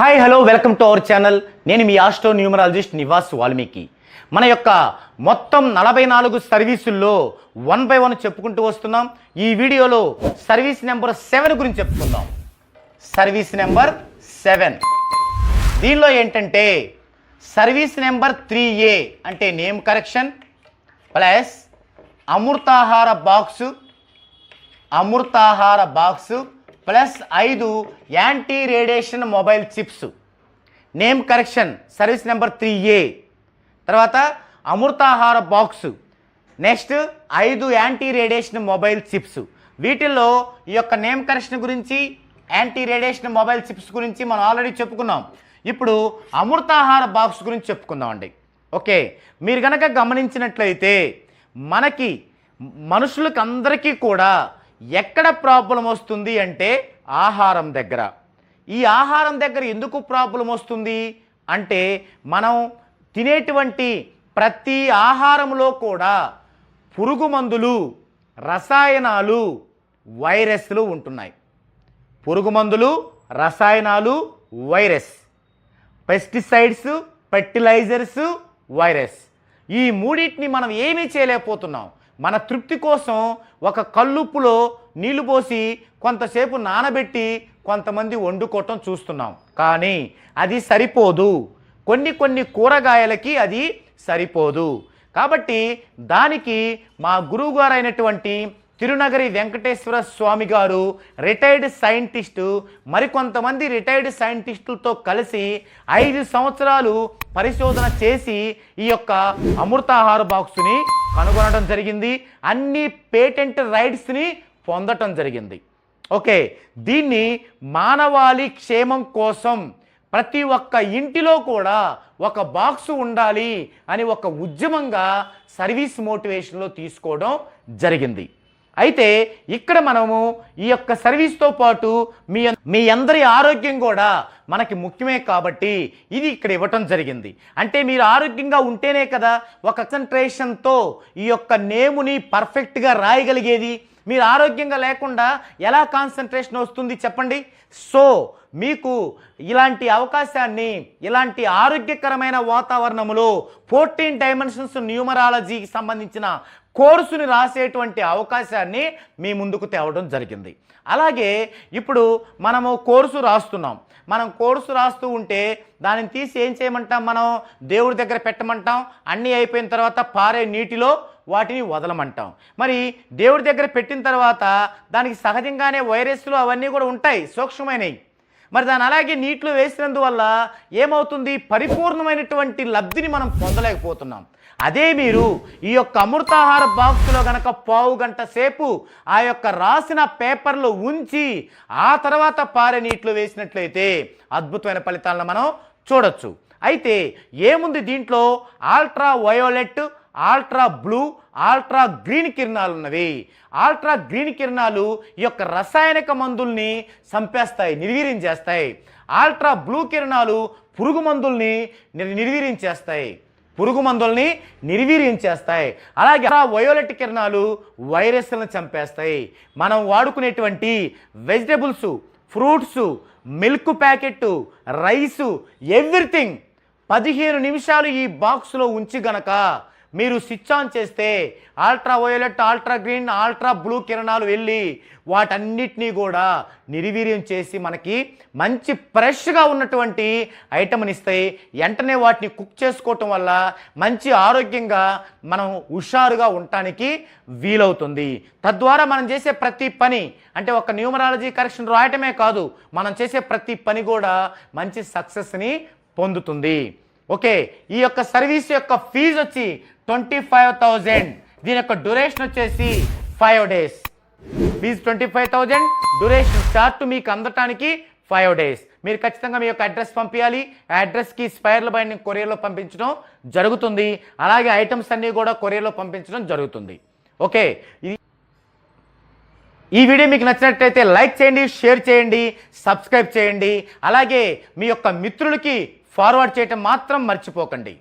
Hi hello welcome to our channel. నేను మీ astro numerologist Nivas Valmiki. మన యొక్క మొత్తం 44 సర్వీసుల్లో 1 by 1 చెప్పుకుంటూ వస్తున్నాం. ఈ వీడియోలో సర్వీస్ నెంబర్ 7 గురించి చెప్పుకుందాం. సర్వీస్ నెంబర్ 7 దీనిలో ఏంటంటే సర్వీస్ నెంబర్ 3A అంటే నేమ్ కరెక్షన్ ప్లస్ అమృతాహార box plus 5 anti radiation mobile chips. Name correction service number 3A, తర్వాత అమృతాహార box, next 5 anti radiation mobile chips. వీటిల్లో ఈ యొక్క నేమ్ కరెక్షన్ గురించి, యాంటీ రేడియేషన్ మొబైల్ చిప్స్ గురించి మనం ఆల్రెడీ చెప్పుకున్నాం. ఇప్పుడు అమృతాహార బాక్స్ గురించి చెప్పుకుందామండి. ఓకే, మీరు కనుక గమనించినట్లయితే మనకి మనుషులకు అందరికీ కూడా ఎక్కడ ప్రాబ్లం వస్తుంది అంటే ఆహారం దగ్గర. ఈ ఆహారం దగ్గర ఎందుకు ప్రాబ్లం వస్తుంది అంటే మనం తినేటువంటి ప్రతి ఆహారంలో కూడా పురుగు మందులు, రసాయనాలు, వైరస్లు ఉంటున్నాయి. పురుగు మందులు, రసాయనాలు, వైరస్, పెస్టిసైడ్స్, ఫెర్టిలైజర్స్, వైరస్, ఈ మూడింటిని మనం ఏమీ చేయలేకపోతున్నాం. మన తృప్తి కోసం ఒక కల్లుప్పులో నీళ్లు పోసి కొంతసేపు నానబెట్టి కొంతమంది వండుకోవటం చూస్తున్నాం. కానీ అది సరిపోదు. కొన్ని కూరగాయలకి అది సరిపోదు. కాబట్టి దానికి మా గురువు గారు అయినటువంటి తిరునగరి వెంకటేశ్వర స్వామి గారు రిటైర్డ్ సైంటిస్టు, మరికొంతమంది రిటైర్డ్ సైంటిస్టులతో కలిసి 5 సంవత్సరాలు పరిశోధన చేసి ఈ యొక్క అమృతాహార బాక్సుని కనుగొనడం జరిగింది. అన్ని పేటెంట్ రైట్స్ని పొందటం జరిగింది. ఓకే, దీన్ని మానవాళి క్షేమం కోసం ప్రతి ఒక్క ఇంటిలో కూడా ఒక బాక్సు ఉండాలి అని ఒక ఉద్యమంగా సర్వీస్ మోటివేషన్లో తీసుకోవడం జరిగింది. అయితే ఇక్కడ మనము ఈ యొక్క సర్వీస్తో పాటు మీ అందరి ఆరోగ్యం కూడా మనకి ముఖ్యమే కాబట్టి ఇది ఇక్కడ ఇవ్వటం జరిగింది. అంటే మీరు ఆరోగ్యంగా ఉంటేనే కదా ఒక కాన్సన్ట్రేషన్తో ఈ యొక్క నేముని పర్ఫెక్ట్గా రాయగలిగేది. మీరు ఆరోగ్యంగా లేకుండా ఎలా కాన్సన్ట్రేషన్ వస్తుంది చెప్పండి? సో మీకు ఇలాంటి అవకాశాన్ని, ఇలాంటి ఆరోగ్యకరమైన వాతావరణంలో 14 డైమెన్షన్స్ న్యూమరాలజీకి సంబంధించిన కోర్సుని రాసేటువంటి అవకాశాన్ని మీ ముందుకు తేవడం జరిగింది. అలాగే ఇప్పుడు మనము కోర్సు రాస్తున్నాం. మనం కోర్సు రాస్తూ ఉంటే దానిని తీసి ఏం చేయమంటాం? మనం దేవుడి దగ్గర పెట్టమంటాం. అన్నీ అయిపోయిన తర్వాత పారే నీటిలో వాటిని వదలమంటాం. మరి దేవుడి దగ్గర పెట్టిన తర్వాత దానికి సహజంగానే వైరస్లు అవన్నీ కూడా ఉంటాయి, సూక్ష్మమైనవి. మరి దాన్ని అలాగే నీటిలో వేసినందువల్ల ఏమవుతుంది? పరిపూర్ణమైనటువంటి లబ్ధిని మనం పొందలేకపోతున్నాం. అదే మీరు ఈ యొక్క అమృతాహార బాక్సులో కనుక పావు గంట సేపు ఆ యొక్క రాసిన పేపర్లో ఉంచి ఆ తర్వాత పారే నీటిలో వేసినట్లయితే అద్భుతమైన ఫలితాలను మనం చూడొచ్చు. అయితే ఏముంది దీంట్లో? Ultra violet, ultra blue, ultra green కిరణాలు ఉన్నవి. ఆల్ట్రా గ్రీన్ కిరణాలు ఈ యొక్క రసాయనిక మందుల్ని చంపేస్తాయి, నిర్వీర్యం చేస్తాయి. ఆల్ట్రా బ్లూ కిరణాలు పురుగు మందుల్ని నిర్వీర్యం చేస్తాయి. అలాగే వయోలెట్ కిరణాలు వైరస్లను చంపేస్తాయి. మనం వాడుకునేటువంటి vegetables, fruits, milk packet, rice, everything 15 నిమిషాలు ఈ బాక్స్లో ఉంచి గనక మీరు స్విచ్ ఆన్ చేస్తే ultra violet, ultra green, ultra blue కిరణాలు వెళ్ళి వాటన్నిటినీ కూడా నిర్వీర్యం చేసి మనకి మంచి ఫ్రెష్గా ఉన్నటువంటి ఐటమ్ని ఇస్తాయి. వెంటనే వాటిని కుక్ చేసుకోవటం వల్ల మంచి ఆరోగ్యంగా మనం హుషారుగా ఉండటానికి వీలవుతుంది. తద్వారా మనం చేసే ప్రతి పని, అంటే ఒక న్యూమరాలజీ కరెక్షన్ రాయటమే కాదు, మనం చేసే ప్రతి పని కూడా మంచి సక్సెస్ని పొందుతుంది. ఓకే, ఈ యొక్క సర్వీస్ యొక్క ఫీజు వచ్చి 25,000. దీని యొక్క డ్యూరేషన్ వచ్చేసి 5 days. ఫీజు 25,000, డ్యూరేషన్ చార్ట్ మీకు అందటానికి 5 days. మీరు ఖచ్చితంగా మీ యొక్క అడ్రస్ పంపించాలి. ఆ అడ్రస్కి స్పైర్ల బైండింగ్ కొరియర్లో పంపించడం జరుగుతుంది. అలాగే ఐటమ్స్ అన్నీ కూడా కొరియర్లో పంపించడం జరుగుతుంది. ఓకే, ఈ వీడియో మీకు నచ్చినట్లయితే లైక్ చేయండి, షేర్ చేయండి, సబ్స్క్రైబ్ చేయండి. అలాగే మీ యొక్క మిత్రులకి ఫార్వర్డ్ చేయటం మాత్రం మర్చిపోకండి.